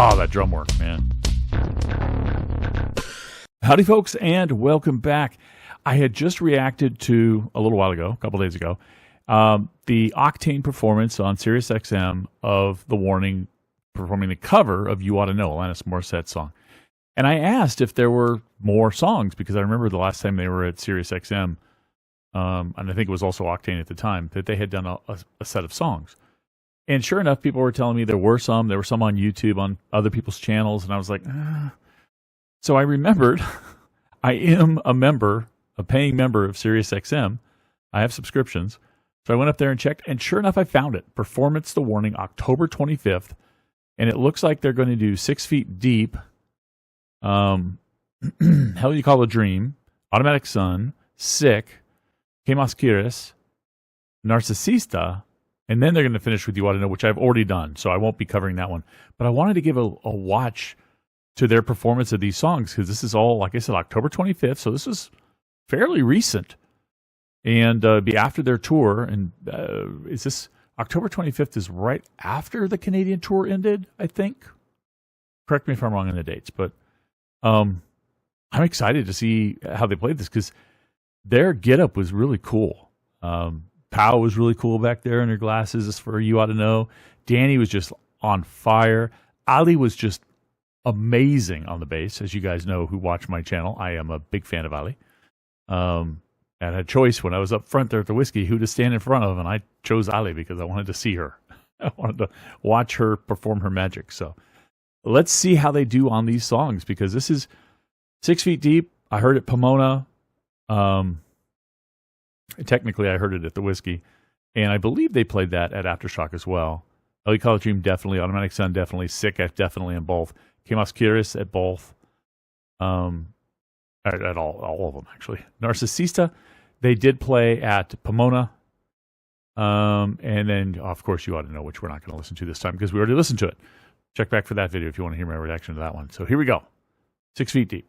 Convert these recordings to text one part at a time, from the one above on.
Oh, that drum work, man. Howdy, folks, and welcome back. I had just reacted to, a little while ago, a couple days ago, the Octane performance on SiriusXM of The Warning performing the cover of You Ought to Know, Alanis Morissette's song. And I asked if there were more songs, because I remember the last time they were at SiriusXM, and I think it was also Octane at the time, that they had done a set of songs. And sure enough, people were telling me there were some on YouTube, on other people's channels, and I was like, So I remembered I am a paying member of SiriusXM. I have subscriptions. So I went up there and checked, and sure enough, I found it. Performance The Warning, October 25th, and it looks like they're going to do 6 Feet Deep, Hell You Call a Dream, Automatic Sun, Sick, Que Mas Quieres, Narcissista, and then they're going to finish with You Ought to Know, which I've already done, so I won't be covering that one. But I wanted to give a watch to their performance of these songs, because this is all, like I said, October 25th, so this is fairly recent. And be after their tour, and is this October 25th is right after the Canadian tour ended, I think. Correct me if I'm wrong on the dates, but I'm excited to see how they played this, because their getup was really cool. Pow was really cool back there in her glasses for You Ought to Know. Danny was just on fire. Ali was just amazing on the bass. As you guys know who watch my channel, I am a big fan of Ali. And I had a choice when I was up front there at the Whiskey who to stand in front of, and I chose Ali because I wanted to see her. I wanted to watch her perform her magic. So let's see how they do on these songs, because this is 6 Feet Deep. I heard it Pomona. Technically, I heard it at the Whiskey, and I believe they played that at Aftershock as well. Hell You Call a Dream, definitely. Automatic Sun, definitely. Sick, definitely in both. Que Mas Quieres at both. At all of them, actually. Narcissista, they did play at Pomona. And then, of course, You Ought to Know, which we're not going to listen to this time because we already listened to it. Check back for that video if you want to hear my reaction to that one. So here we go. 6 Feet Deep.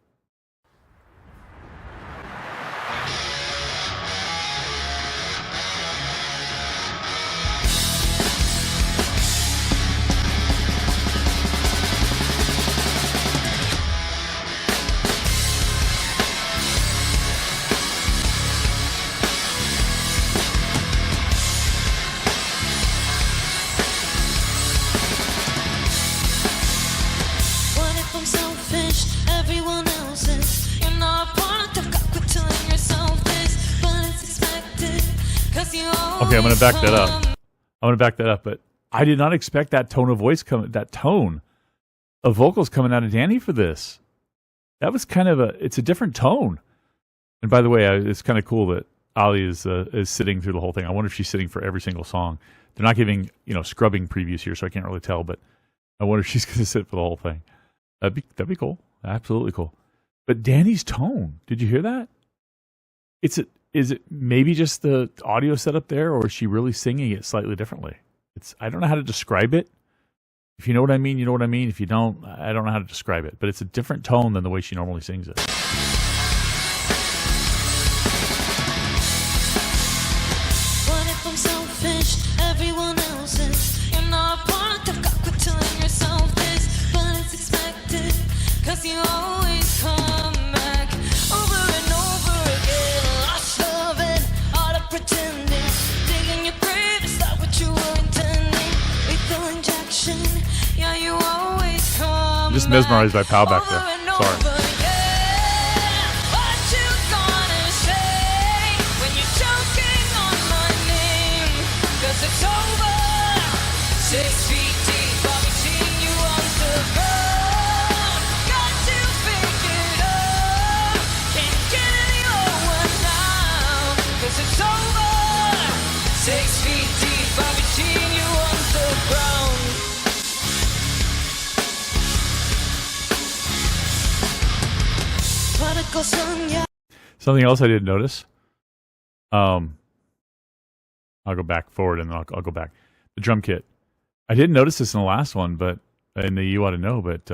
Okay, I'm going to back that up. But I did not expect that tone of voice that tone of vocals coming out of Danny for this. That was kind of it's a different tone. And by the way, it's kind of cool that Ali is sitting through the whole thing. I wonder if she's sitting for every single song. They're not giving, scrubbing previews here, so I can't really tell, but I wonder if she's going to sit for the whole thing. That'd be cool. Absolutely cool. But Danny's tone, did you hear that? Is it maybe just the audio setup there, or is she really singing it slightly differently? I don't know how to describe it. If you know what I mean, you know what I mean. If you don't, I don't know how to describe it. But it's a different tone than the way she normally sings it. What if I'm selfish? Everyone else is. You're not a product of God, quit telling yourself this. But it's expected, 'cause you always come back over and over again. Lost loving, art of pretending. Digging your grave, is that what you were intending? Lethal injection, yeah, you always come I'm just mesmerized by Pow back there. Sorry. It's over. 6 feet deep, I'll be seeing you on the ground. Got to pick it up. Can't get any lower now. 'Cause it's over. 6 feet deep, I'll be seeing you on the ground. Prodigal son, yeah. Something else I didn't notice. I'll go back forward and then I'll go back. The drum kit. I didn't notice this in the last one, but in the You Ought to Know, but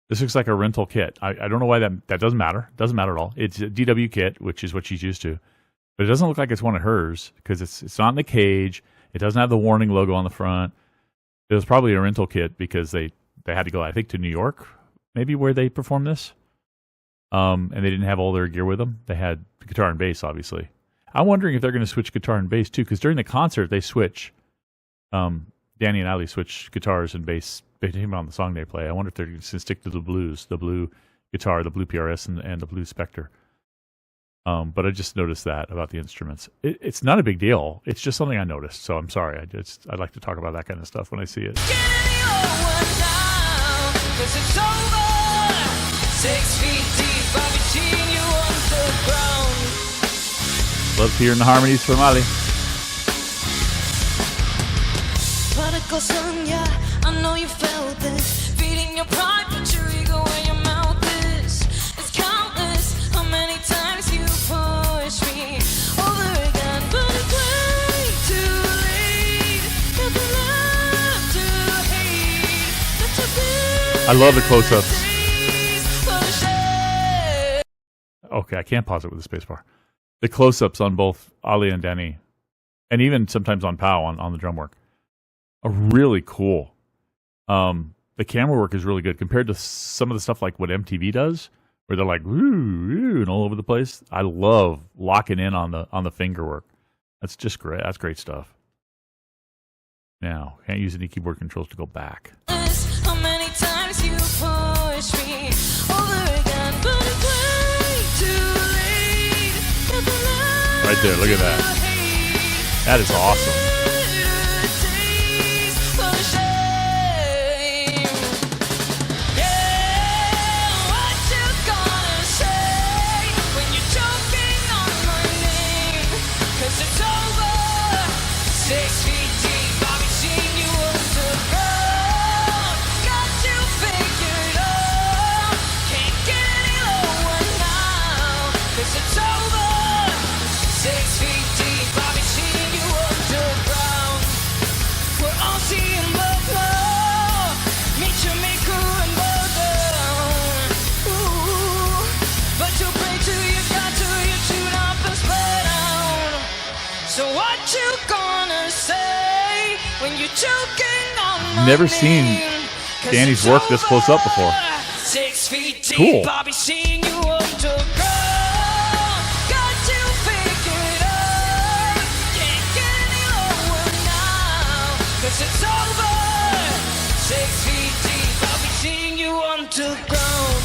this looks like a rental kit. I don't know why that doesn't matter. It doesn't matter at all. It's a DW kit, which is what she's used to. But it doesn't look like it's one of hers because it's not in the cage. It doesn't have the Warning logo on the front. It was probably a rental kit because they they had to go, I think, to New York, maybe where they performed this. And they didn't have all their gear with them. They had guitar and bass, obviously. I'm wondering if they're going to switch guitar and bass too, because during the concert they switch. Danny and Ali switch guitars and bass depending on the song they play. I wonder if they're going to stick to the blues, the blue guitar, the blue PRS, and the blue Spectre. But I just noticed that about the instruments. It's not a big deal. It's just something I noticed. So I'm sorry. I'd like to talk about that kind of stuff when I see it. Get any over now, 'cause it's over. 6 feet deep, I'll be seeing you underground. Love hearing the harmonies from Ali. Prodigal son, yeah, I know you felt this. Feeding your pride, put your ego where your mouth is. It's countless how many times you push me over again, but it's way too late. Nothing left to hate. That's a bit. I love the close-ups. Okay, I can't pause it with the spacebar. The close-ups on both Ali and Danny, and even sometimes on Pow on the drum work, are really cool. The camera work is really good compared to some of the stuff like what MTV does, where they're like woo and all over the place. I love locking in on the finger work. That's just great. That's great stuff. Now, can't use any keyboard controls to go back. How many times you push me over again, but it's way too late. Nothing left Right there, look at that. to hate. That is awesome. Bitter taste for shame. Yeah, what you gonna say when you're choking on my name? 'Cause it's over. 6 feet deep, I'll be seeing you underground. Got you figured out. Can't get any lower now. 'Cause it's over. 6 feet deep, I'll be seeing you underground. We're all seeing love. Meet your maker and bow down. Ooh, but you pray to your God till you tune up and spread out. So what you gonna say when you're choking on my Never seen name? 'Cause Danny's it's work this close up over. before. 6 feet deep, Cool. I'll be seeing you underground. Got you figured out. Can't get any lower now. 'Cause it's over. 6 feet deep, I'll be seeing you underground.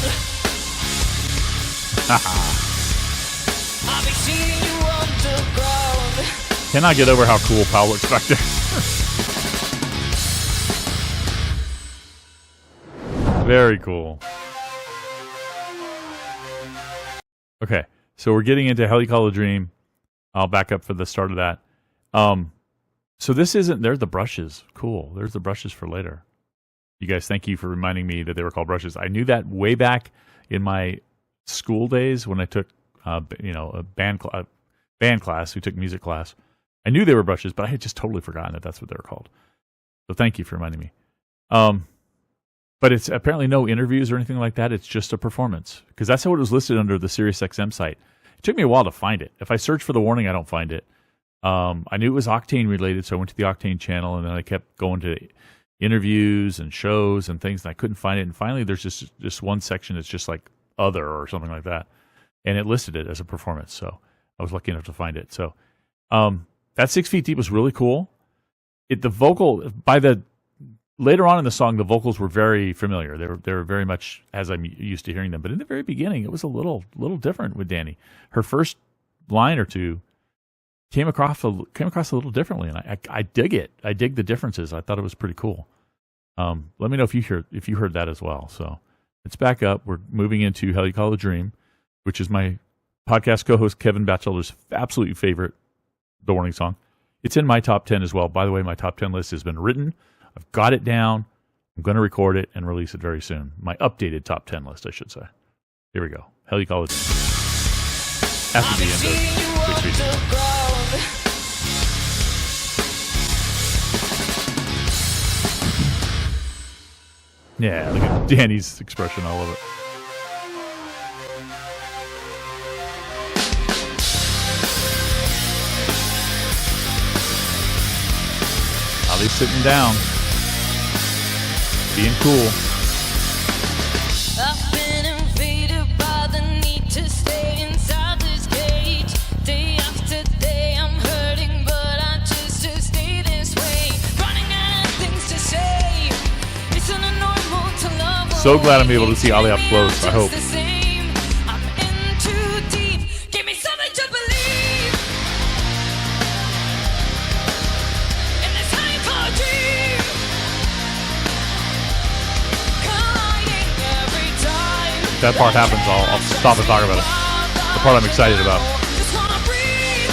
I'll be seeing you underground. Cannot get over how cool Pow looks back there. Very cool. Okay, so we're getting into Hell You Call a Dream. I'll back up for the start of that. So this isn't, there's the brushes. Cool. There's the brushes for later. You guys, thank you for reminding me that they were called brushes. I knew that way back in my school days when I took, a band class. We took music class. I knew they were brushes, but I had just totally forgotten that that's what they were called. So thank you for reminding me. But it's apparently no interviews or anything like that. It's just a performance, because that's how it was listed under the SiriusXM site. It took me a while to find it. If I search for the warning, I don't find it. I knew it was Octane related, so I went to the Octane channel, and then I kept going to interviews and shows and things, and I couldn't find it. And finally, there's just one section that's just like other or something like that, and it listed it as a performance. So I was lucky enough to find it. So that 6 Feet Deep was really cool. The vocal later on in the song, the vocals were very familiar. They were very much as I'm used to hearing them. But in the very beginning, it was a little different with Danny. Her first line or two came across a little differently, and I dig it. I dig the differences. I thought it was pretty cool. Let me know if you heard that as well. So let's back up. We're moving into Hell You Call a Dream, which is my podcast co-host Kevin Batchelder's absolute favorite The Warning song. It's in my top 10 as well. By the way, my top 10 list has been written. I've got it down. I'm going to record it and release it very soon. My updated top 10 list, I should say. Here we go. Hell You Call a Dream. After the end of 6 Feet Deep. Yeah, look at Danny's expression all over it. Ollie's sitting down, being cool. so glad I'm able to see Ali up close. I hope. I'm in too deep. Give me something to believe. In this high called dream. Colliding every time. If that part happens, I'll stop and talk about it. The part I'm excited about. Just wanna breathe.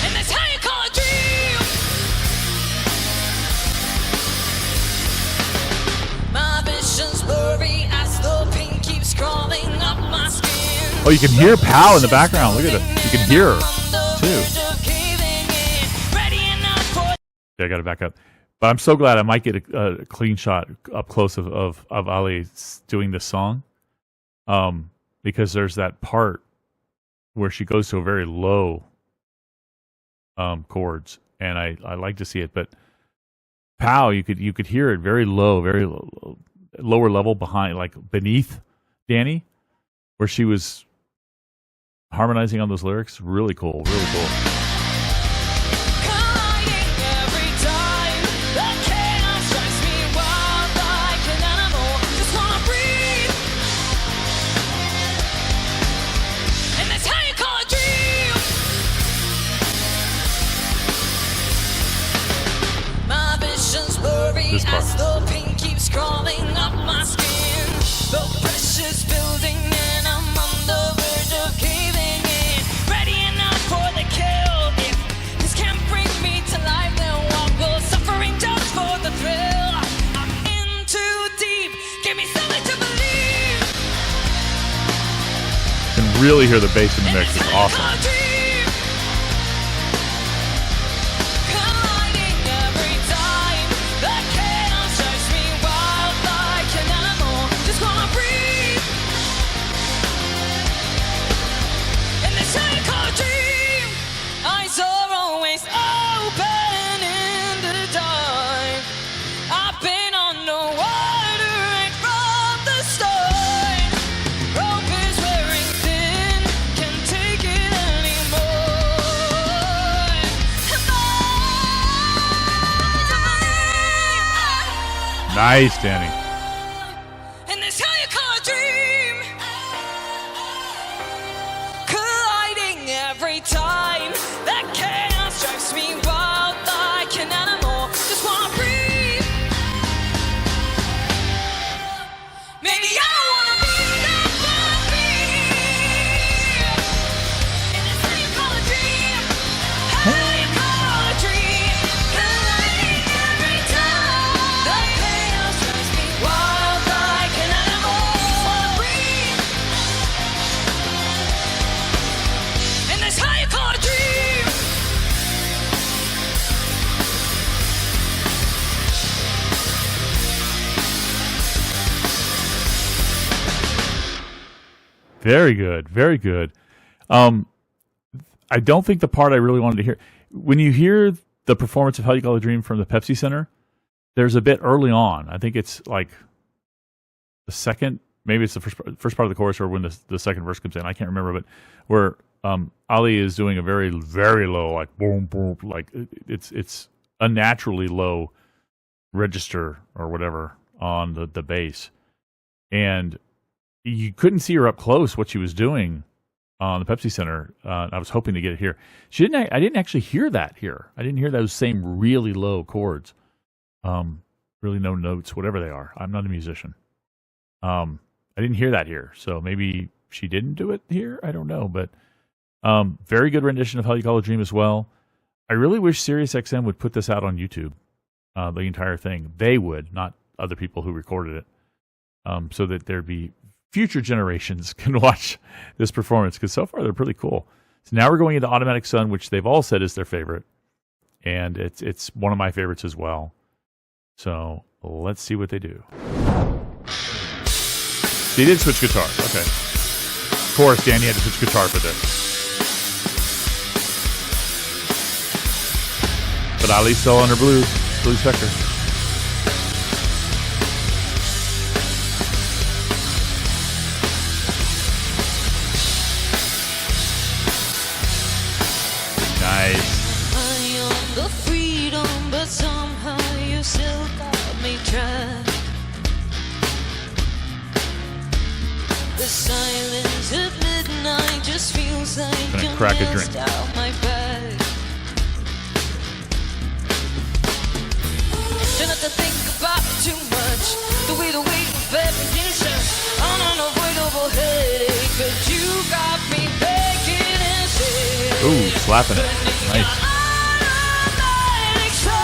In this high called dream. My vision's blurry as the pain keeps crawling up my skin. Oh, you can hear Pow in the background. Look at it. You can hear her, too. Yeah, I got to back up. But I'm so glad I might get a clean shot up close of Ali doing this song. Because there's that part where she goes to a very low chords, and I like to see it. But Pow, you could hear it very low, lower level behind, like beneath Danny, where she was harmonizing on those lyrics. Really cool, really cool. Colliding every time. The chaos strikes me wild like an animal. Just wanna breathe. And that's how you call a dream. My vision's blurry This part. as the pain keeps crawling up my skin. The pressure's building and I'm on the verge of caving in. Ready enough for the kill. If this can't bring me to life, then what will suffering just for the thrill? I'm in too deep. Give me something to believe. You can really hear the bass in the mix. It's awesome. Colliding every time. The chaos strikes me wild like an animal. Just wanna breathe. In this high called dream. Eyes are always open in the dark. I've been on the water right from the start. Rope is wearing thin, can't take it anymore. Nice, Danny. And this how you call a dream. Colliding every time. That chaos strikes me wild like an animal. Just wanna breathe. Maybe I don't wanna be that happy. And this how you call a dream. How you call a dream. Colliding every time. The chaos strikes me wild like an animal. Just wanna breathe. And this how you call a dream. Very good, very good. I don't think the part I really wanted to hear, when you hear the performance of How You Call a Dream from the Pepsi Center, there's a bit early on. I think it's like the second, maybe it's the first part of the chorus, or when the second verse comes in. I can't remember, but where Ali is doing a very, very low, like boom, boom, like it's unnaturally low register or whatever on the bass, and you couldn't see her up close what she was doing on the Pepsi Center. I was hoping to get it here. I didn't actually hear that here. I didn't hear those same really low chords, really no notes, whatever they are. I'm not a musician. I didn't hear that here, so maybe she didn't do it here. I don't know, but very good rendition of How You Call a Dream as well. I really wish SiriusXM would put this out on YouTube, the entire thing. They would, not other people who recorded it, so that there'd be future generations can watch this performance, because so far they're pretty cool. So now we're going into Automatic Sun, which they've all said is their favorite, and it's one of my favorites as well. So let's see what they do. They did switch guitars. Okay. Of course, Danny had to switch guitar for this. But Ali's still on her blues sector. I am the freedom, but somehow you still got me backtrack. The silence of midnight just feels like Gonna a crack a nest drink. out my back. Try not to think about it too much. The weight of everything's just an unavoidable headache. But you got me begging and saying, Ooh, slapping it. Nice. automatic start.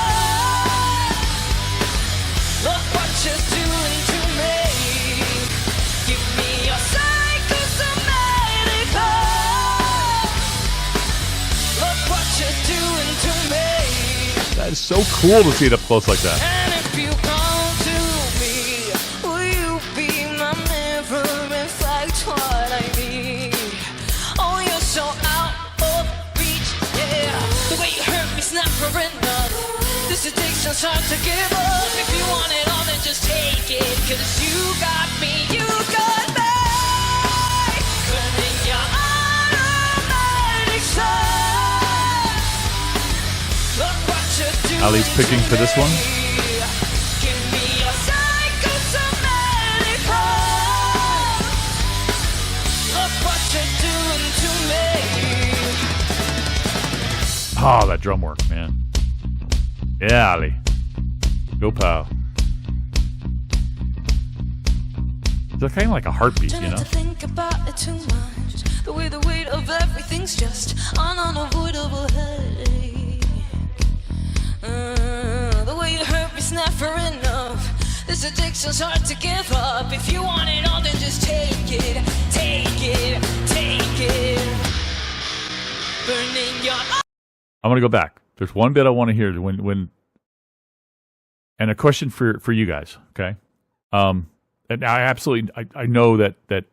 Look what you're doing to me. Give me your psychosomatic love. Look what you're doing to me. That is so cool to see it up close like that. And if you come to me, will you be my mirror and fight what I need? Oh, you're so out of reach, yeah. The way you hurt me's never enough. This addiction's hard to give up. If you want it all, then just take it. Cause you got me, you got me. Burning your automatic side. Look what you're doing. Ali's picking for this one. Give me your psychosomatic love. Look what you're doing to me. Oh, that drum work, man. Yeah, Ali. Go, pal. It's kind of like a heartbeat, Try you not know? to think about it too much. The weight of everything's just an unavoidable headache. The way you hurt me's never enough. This addiction's hard to give up. If you want it all, then just take it, take it, take it. Burning your. I'm going to go back. There's one bit I want to hear when and a question for you guys, okay? And I absolutely I know that and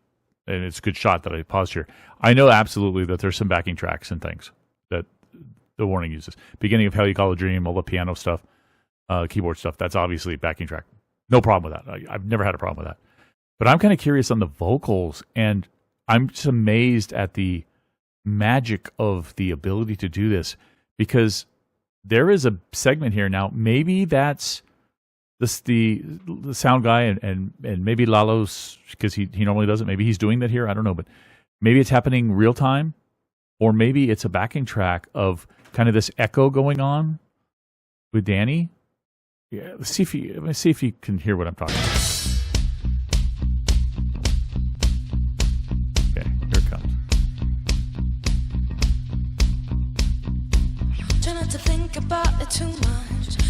it's a good shot that I paused here. I know absolutely that there's some backing tracks and things that the warning uses. Beginning of Hell You Call a Dream, all the piano stuff, keyboard stuff, that's obviously a backing track. No problem with that. I've never had a problem with that. But I'm kind of curious on the vocals, and I'm just amazed at the magic of the ability to do this, because there is a segment here now. Maybe that's the sound guy and maybe Lalo's, because he normally does it. Maybe he's doing that here. I don't know, but maybe it's happening real time, or maybe it's a backing track of kind of this echo going on with Danny. Yeah, let's see if you can hear what I'm talking about. Okay, here it comes. Try not to think about it too much.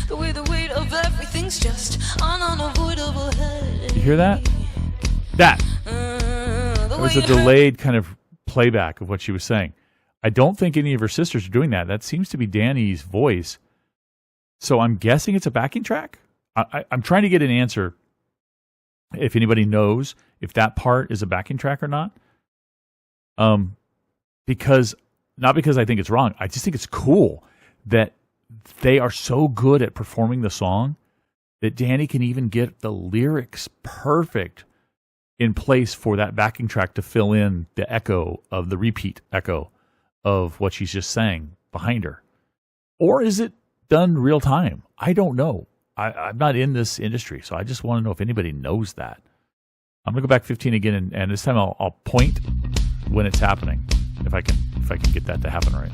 The weight of everything's just an unavoidable headache. You hear that? That. It was a delayed kind of playback of what she was saying. I don't think any of her sisters are doing that. That seems to be Danny's voice. So I'm guessing it's a backing track. I'm trying to get an answer if anybody knows if that part is a backing track or not. Because not because I think it's wrong. I just think it's cool that they are so good at performing the song that Danny can even get the lyrics perfect in place for that backing track to fill in the echo of the repeat echo of what she's just saying behind her. Or is it done real time? I don't know. I'm not in this industry, so I just want to know if anybody knows that. I'm gonna go back 15 again, and this time I'll point when it's happening, if I can get that to happen right.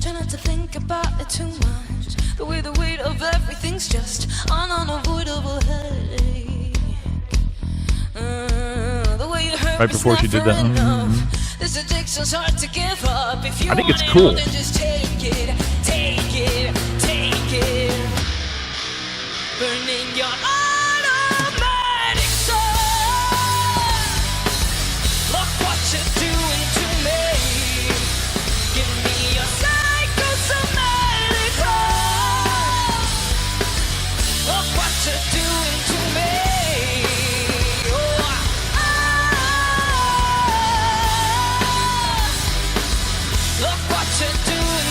Try not to think about it too much. The weight of everything's just an unavoidable headache. The way you hurt Right before she did that. This addiction's hard to give up. If you I think want it's it cool. all, then just take it, take it, take it. Burning your automatic soul. Look what you're doing to me. Give me your psychosomatic love. Look what you're doing to me. Look what you're doing.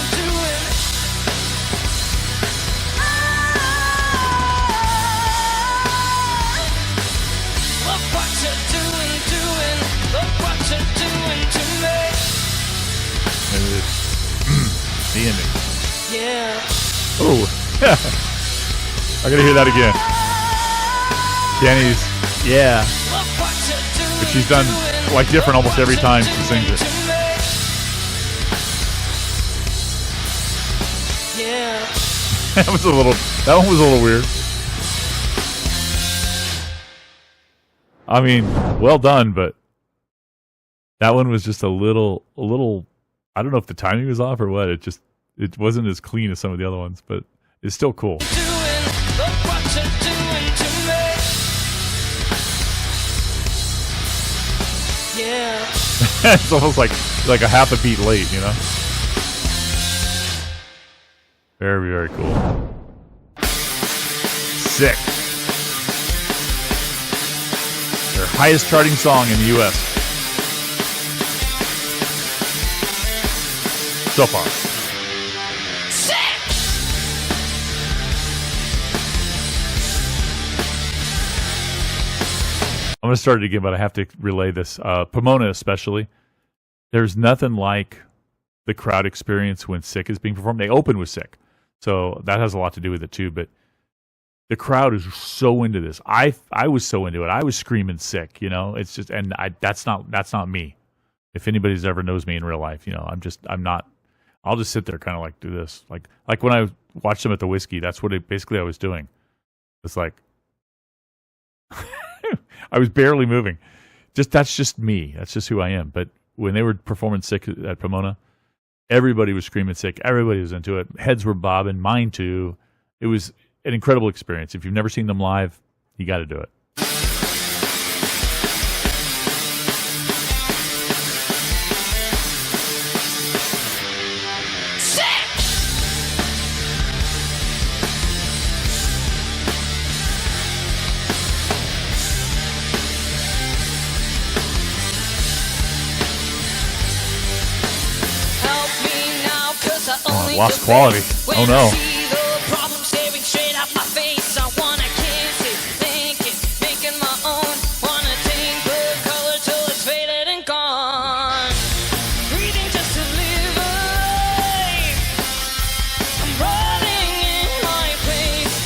Look what you're doing. Look what you're doing to me. Maybe it's the ending. Yeah. Oh, I gotta hear that again. Danny's, yeah. But she's done like different almost every time she sings it. That one was a little weird. I mean, well done, but that one was just a little. I don't know if the timing was off or what. It wasn't as clean as some of the other ones, but it's still cool. It's almost like a half a beat late, you know. Very, very cool. Sick. Their highest charting song in the U.S. so far. I'm going to start it again, but I have to relay this. Pomona especially. There's nothing like the crowd experience when Sick is being performed. They open with Sick, so that has a lot to do with it too. But the crowd is so into this. I was so into it. I was screaming Sick. You know, it's just, and that's not me. If anybody's ever knows me in real life, you know, I'm not. I'll just sit there, kind of like do this, like when I watched them at the Whiskey. That's what basically I was doing. It's like I was barely moving. That's just me. That's just who I am. But when they were performing Sick at Pomona, everybody was screaming Sick. Everybody was into it. Heads were bobbing. Mine too. It was an incredible experience. If you've never seen them live, you got to do it. Lost quality. Oh no.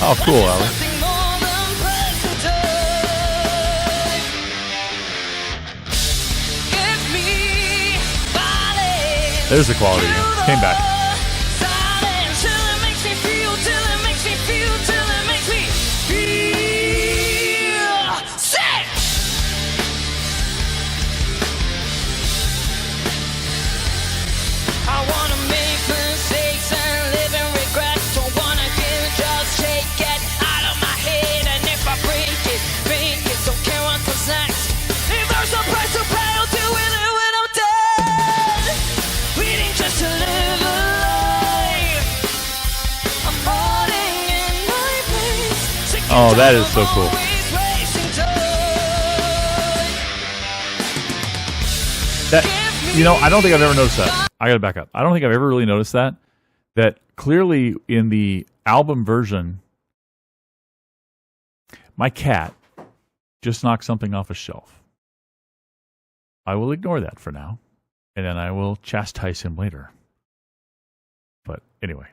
Oh, cool, Allie. There's the quality. Came back. Oh, that is so cool. That, you know, I don't think I've ever noticed that. I gotta back up. I don't think I've ever really noticed that. That clearly in the album version, my cat just knocked something off a shelf. I will ignore that for now, and then I will chastise him later. But anyway,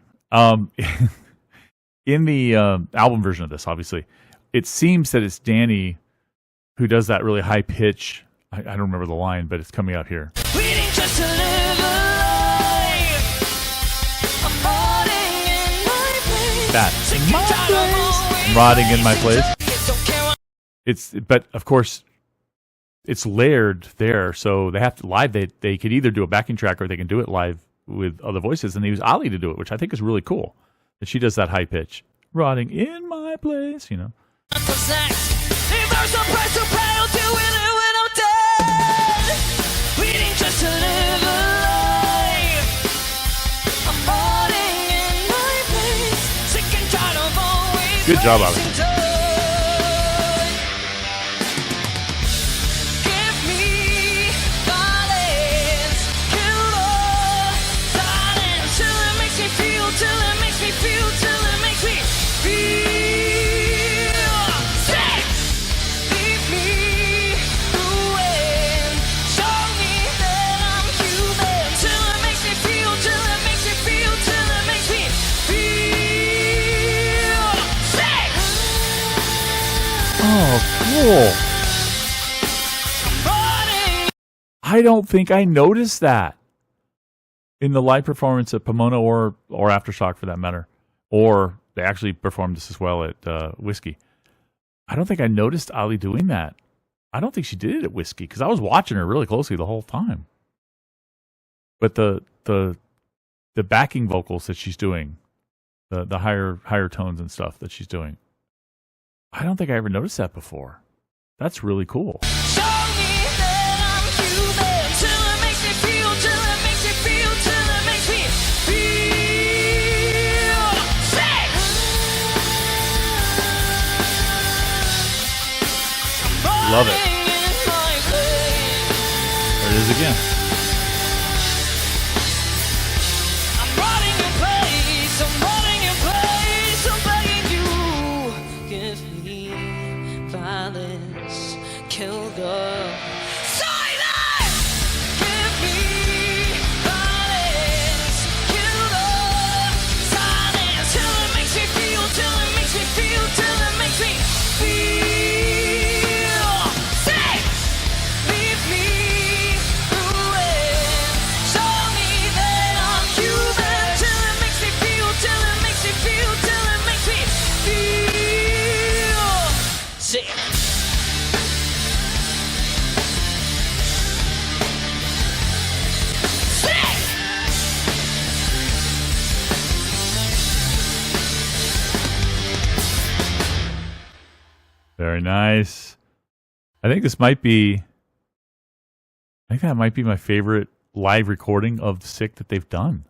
in the album version of this, obviously, it seems that it's Danny who does that really high pitch. I don't remember the line, but it's coming out here. That rotting in my place. But of course, it's layered there, so they have to live. They could either do a backing track or they can do it live with other voices, and they use Ali to do it, which I think is really cool. That she does that high pitch, rotting in my place, you know. Good job, Ali. cool. I don't think I noticed that in the live performance at Pomona or Aftershock for that matter. Or they actually performed this as well at Whiskey. I don't think I noticed Ali doing that. I don't think she did it at Whiskey because I was watching her really closely the whole time. But the backing vocals that she's doing, the higher tones and stuff that she's doing, I don't think I ever noticed that before. That's really cool. Show me that I'm human till it makes me feel, till it makes me feel, till it makes me feel sick. Love it. Falling in my veins. There it is again. I'm rotting in place, I'm rotting in place, I'm begging you. Give me violence, kill the silence. Give me violence, kill the silence. Till it makes me feel, till it makes me feel, till it makes me feel sick. Leave me ruined. Show me that I'm human. Till it makes me feel, till it makes me feel, till it makes me feel sick. Sick. Very nice. I think that might be my favorite live recording of Sick that they've done.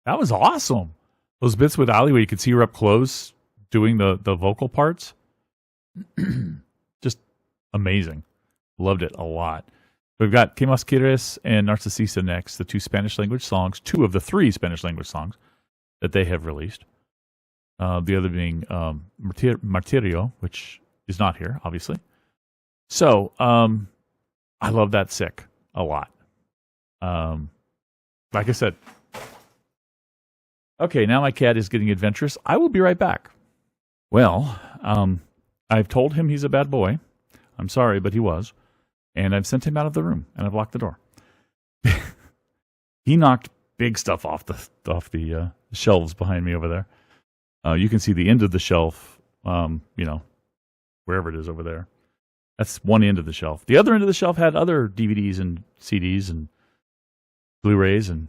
That was awesome. Those bits with Ali where you could see her up close doing the vocal parts. Just amazing. Loved it a lot. We've got Que Mas Quieres and Narcissista next, the two Spanish language songs, two of the three Spanish language songs that they have released. The other being Martirio, which is not here, obviously. So, I love that Sick a lot. Like I said. Okay, now my cat is getting adventurous. I will be right back. Well, I've told him he's a bad boy. I'm sorry, but he was. And I've sent him out of the room, and I've locked the door. He knocked big stuff off the shelves behind me over there. You can see the end of the shelf, wherever it is over there. That's one end of the shelf. The other end of the shelf had other DVDs and CDs and Blu-rays, and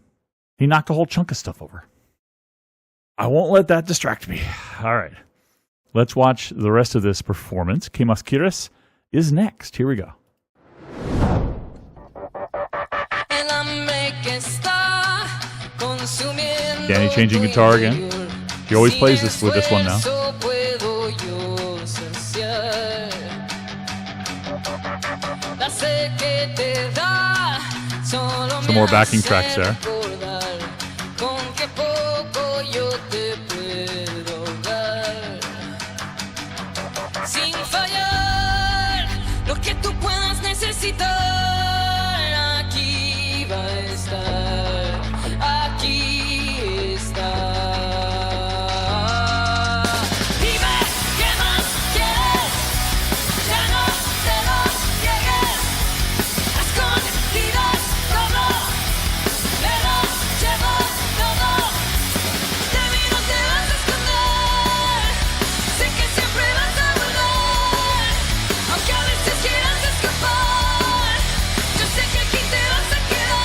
he knocked a whole chunk of stuff over. I won't let that distract me. All right. Let's watch the rest of this performance. Que Mas Quieres is next. Here we go. Danny changing guitar again. He always plays this with this one now. Some more backing tracks there. Sin fallar, lo que tú puedas necesitar, aquí va a estar, aquí está. Dime qué más quieres, ya no te lo niegues, a escondidas todo, me lo llevo todo, de mí no te vas a esconder, sé que siempre vas a volver, aunque a veces quieras escapar, yo sé que aquí te vas a quedar.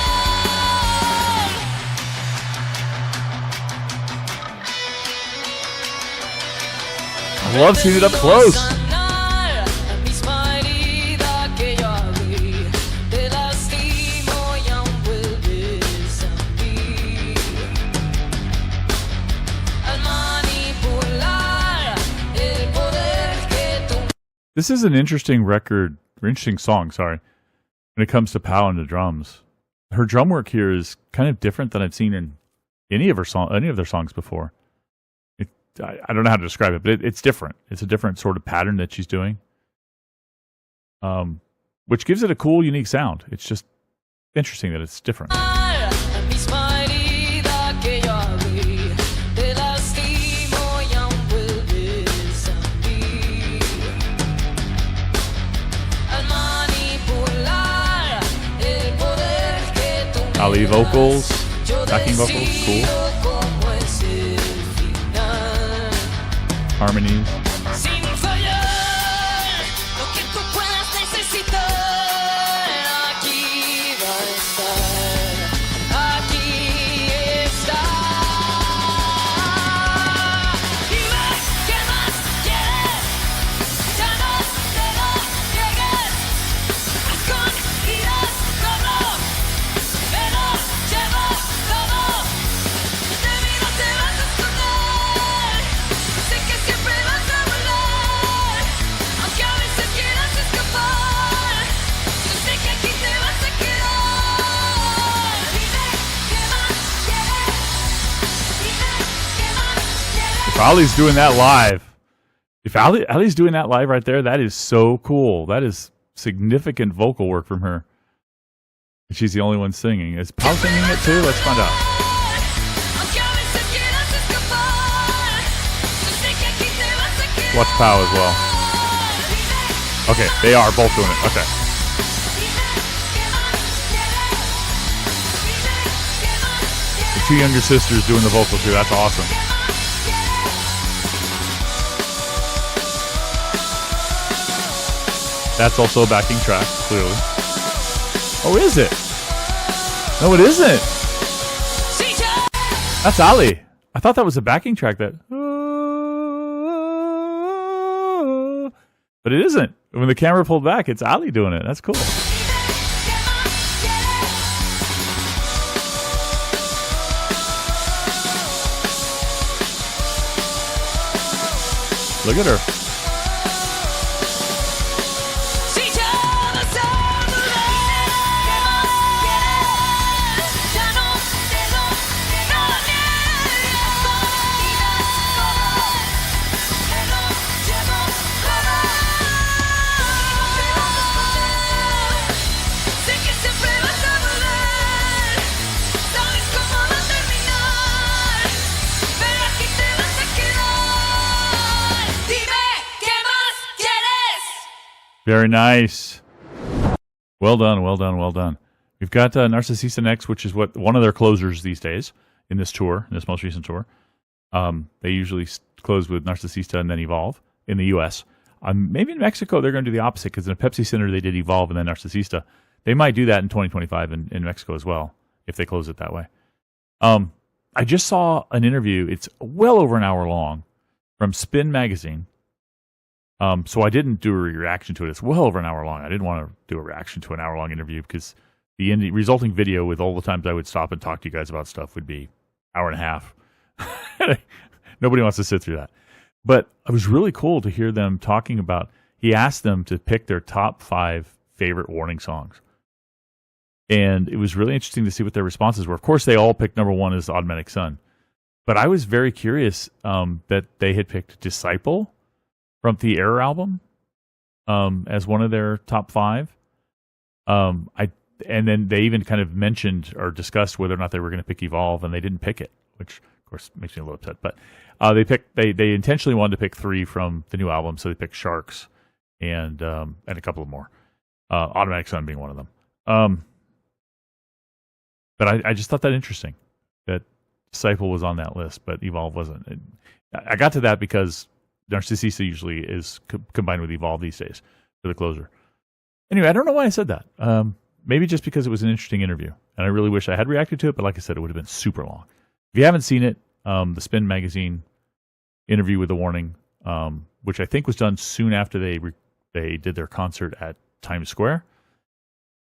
I love seeing it up close. Sanar la misma herida que yo abrí, te lastimo y aún vuelves a mí. Al manipular el poder que tú. This is an interesting song, sorry, when it comes to Pow and the drums. Her drum work here is kind of different than I've seen in any of their songs before. I don't know how to describe it, but it's different. It's a different sort of pattern that she's doing, which gives it a cool, unique sound. It's just interesting that it's different. La misma herida que yo abrí, te lastimo y aún vuelves a mí. Ali vocals, backing vocals, cool. Harmonies. Sin fallar, lo que tú puedas necesitar, aquí va a estar, aquí está. Dime qué más quieres, ya no te lo niegues. Escondidas todo, me lo llevo todo. De mí no te vas a esconder, sé que siempre vas a volar, aunque a veces quieras escapar, yo sé que aquí te vas a quedar. Dime qué más quieres, dime qué más quieres. If Ali's doing that live, if Ali's doing that live right there, that is so cool. That is significant vocal work from her. And she's the only one singing. Is Pau singing it too? Let's find out. Aunque a veces quieras escapar, yo sé que aquí te vas a quedar. Watch Pau as well. Okay, they are both doing it. Okay. The two younger sisters doing the vocals too. That's awesome. That's also a backing track, clearly. Oh, is it? No, it isn't. That's Ali. I thought that was a backing track. But it isn't. When the camera pulled back, it's Ali doing it. That's cool. Look at her. Very nice. Well done, well done, well done. We've got Narcissist next, which is one of their closers these days in this tour, in this most recent tour. They usually close with Narcissist and then Evolve in the U.S. Maybe in Mexico they're going to do the opposite, because in a Pepsi Center they did Evolve and then Narcissist. They might do that in 2025 in Mexico as well, if they close it that way. I just saw an interview. It's well over an hour long from Spin Magazine. So I didn't do a reaction to it. It's well over an hour long. I didn't want to do a reaction to an hour-long interview because the resulting video with all the times I would stop and talk to you guys about stuff would be hour and a half. Nobody wants to sit through that. But it was really cool to hear them talking about, he asked them to pick their top 5 favorite Warning songs. And it was really interesting to see what their responses were. Of course, they all picked number 1 as Automatic Sun. But I was very curious that they had picked Disciple from the Error album as one of their top 5. And then they even kind of mentioned or discussed whether or not they were going to pick Evolve, and they didn't pick it, which of course makes me a little upset. But they intentionally wanted to pick 3 from the new album, so they picked Sharks and a couple of more. Automatic Sun being one of them. But I just thought that interesting that Disciple was on that list, but Evolve wasn't. I got to that because Narcissist usually is combined with Evolve these days for the closer. Anyway, I don't know why I said that. Maybe just because it was an interesting interview, and I really wish I had reacted to it, but like I said, it would have been super long. If you haven't seen it, the Spin Magazine interview with The Warning, which I think was done soon after they did their concert at Times Square.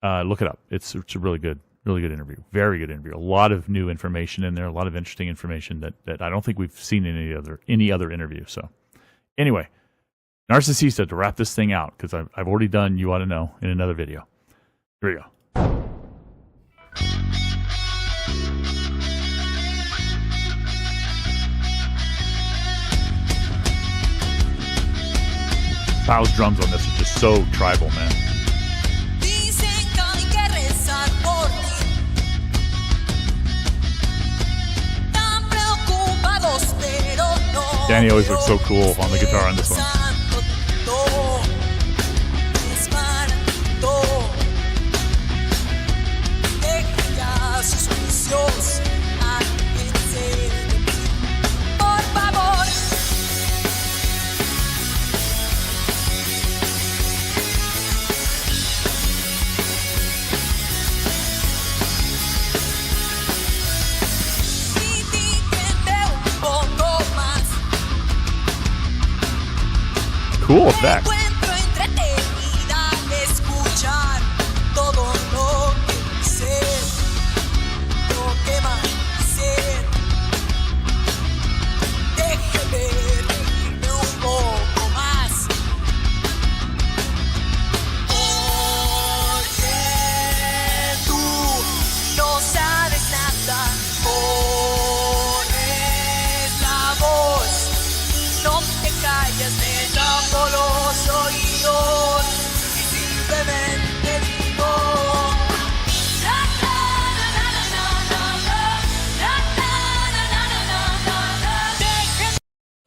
Look it up. It's a really good interview. Very good interview. A lot of new information in there, a lot of interesting information that I don't think we've seen in any other interview. So anyway, Narcissist, to wrap this thing out, because I've already done You Ought to Know in another video. Here we go. Pau's drums on this are just so tribal, man. Danny always looks so cool on the guitar on this one. cool effect. Encuentro entretenida al escuchar todo lo que sé, lo que más sé. Déjeme reírme un poco más. Oye, tú no sabes nada. Pones la voz, no te callas, me tapo los oídos y simplemente digo. La, la, la, la, la, la, la, la, la, la, la, la, la. Déjame.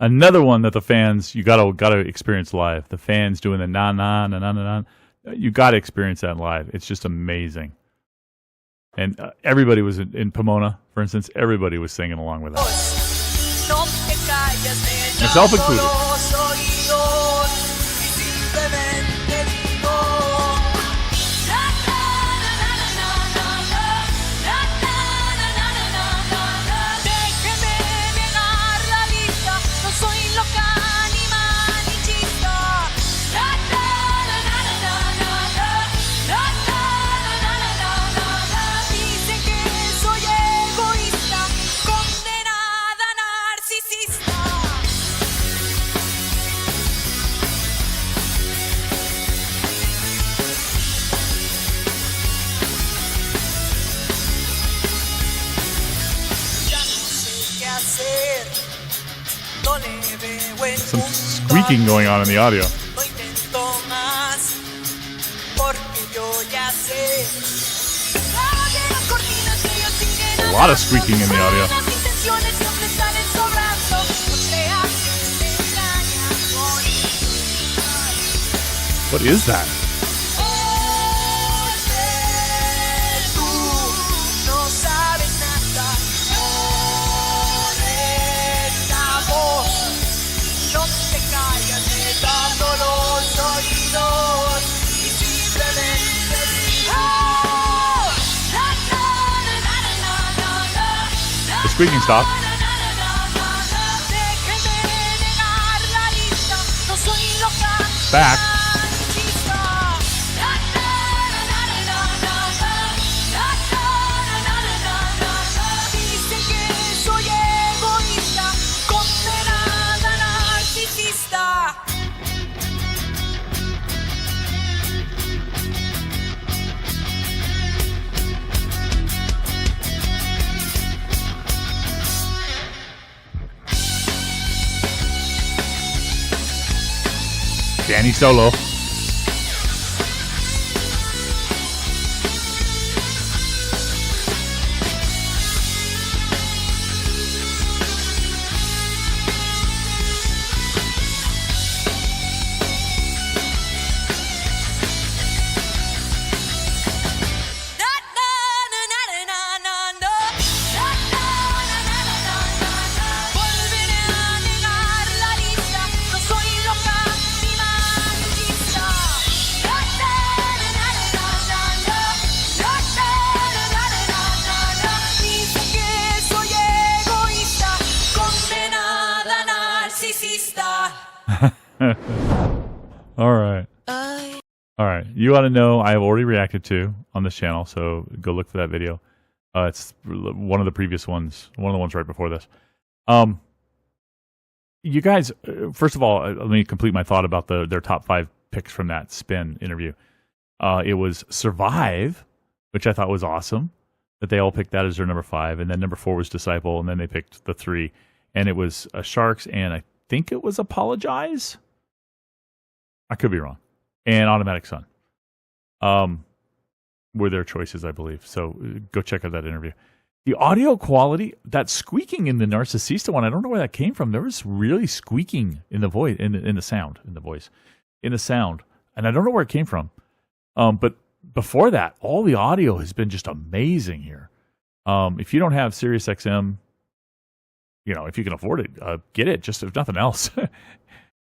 Another one that the fans, you gotta experience live. The fans doing the na na na na na na. You gotta experience that live. It's just amazing. And everybody was in Pomona, for instance. Everybody was singing along with that. No te callas, me Myself tapo included. los oídos y simplemente digo. La, la, la, la, la, la, la, la, la, la, la, la, la. Déjeme llenar la lista, no soy loca ni malinchista. La, la, la, la, la, la, la, la, la, la, la, la, la. Dicen que soy egoísta, condenada narcisista. Ya no sé qué hacer, no le veo el Some punto squeaking going on in the audio. no intento más, porque yo ya sé. Apague las cortinas que yo sin que A lot of squeaking in the audio. Las intenciones siempre salen sobrando. No creas que me engañan con What is that? Oye, tú no sabes nada. Pones la voz, no te callas, me tapo los oídos y simplemente digo. La, la, la, la, la, la, la, The squeaking stopped. la, la, la, la, la. Déjeme llenar la lista, no soy loca. Back. All Danny Solo. All right. All right. You ought to know I have already reacted to on this channel, so go look for that video. It's one of the previous ones, one of the ones right before this. You guys, first of all, let me complete my thought about their top 5 picks from that Spin interview. It was Survive, which I thought was awesome, that they all picked that as their number 5, and then number 4 was Disciple, and then they picked the 3, and it was Sharks, and I think it was Apologize. I could be wrong. And Automatic Sun were their choices, I believe. So go check out that interview. The audio quality, that squeaking in the Narcissista one, I don't know where that came from. There was really squeaking in the voice, in the sound, in the sound, and I don't know where it came from. But before that, all the audio has been just amazing here. If you don't have SiriusXM, if you can afford it, get it. Just if nothing else,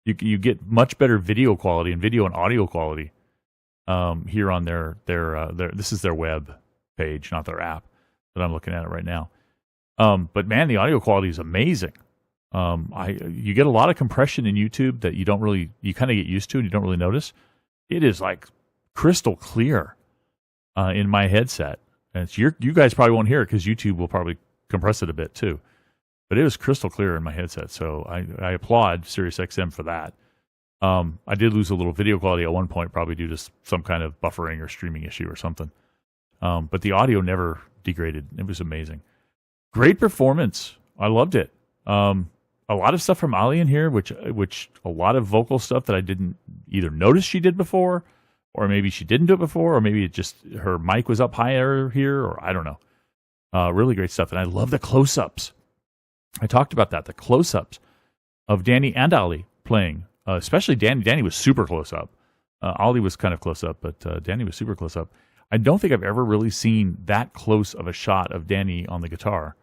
you get much better video quality and video and audio quality here on their this is their web page, not their app that I'm looking at it right now. But man, the audio quality is amazing. You get a lot of compression in YouTube that you kind of get used to and you don't really notice. It is like crystal clear in my headset. And you guys probably won't hear it because YouTube will probably compress it a bit too. But it was crystal clear in my headset. So I applaud SiriusXM for that. I did lose a little video quality at one point, probably due to some kind of buffering or streaming issue or something. But the audio never degraded. It was amazing. Great performance. I loved it. A lot of stuff from Ali in here, which a lot of vocal stuff that I didn't either notice she did before, or maybe she didn't do it before, or maybe it just her mic was up higher here, or I don't know. Really great stuff. And I love the close-ups. I talked about that, the close-ups of Danny and Ali playing, especially Danny. Danny was super close-up. Ali was kind of close-up, but Danny was super close-up. I don't think I've ever really seen that close of a shot of Danny on the guitar,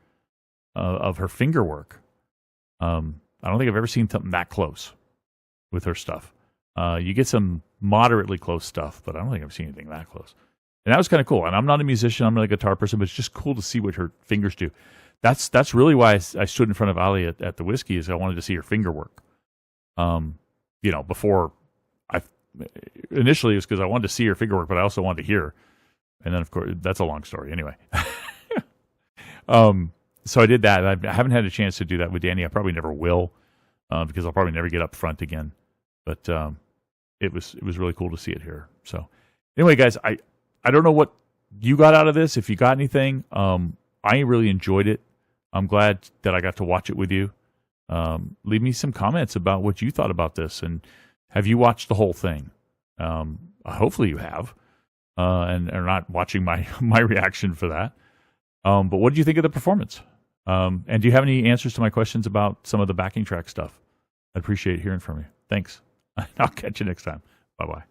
of her finger work. I don't think I've ever seen something that close with her stuff. You get some moderately close stuff, but I don't think I've seen anything that close. And that was kind of cool. And I'm not a musician, I'm not a guitar person, but it's just cool to see what her fingers do. That's really why I stood in front of Ali at the Whiskey, is I wanted to see her finger work. Before initially it was because I wanted to see her finger work, but I also wanted to hear her. And then, of course, that's a long story anyway. So I did that. I haven't had a chance to do that with Danny. I probably never will, because I'll probably never get up front again. But it was really cool to see it here. So anyway, guys, I don't know what you got out of this. If you got anything, I really enjoyed it. I'm glad that I got to watch it with you. Leave me some comments about what you thought about this, and have you watched the whole thing? Hopefully you have, and are not watching my reaction for that. But what did you think of the performance? And do you have any answers to my questions about some of the backing track stuff? I'd appreciate hearing from you. Thanks. I'll catch you next time. Bye-bye.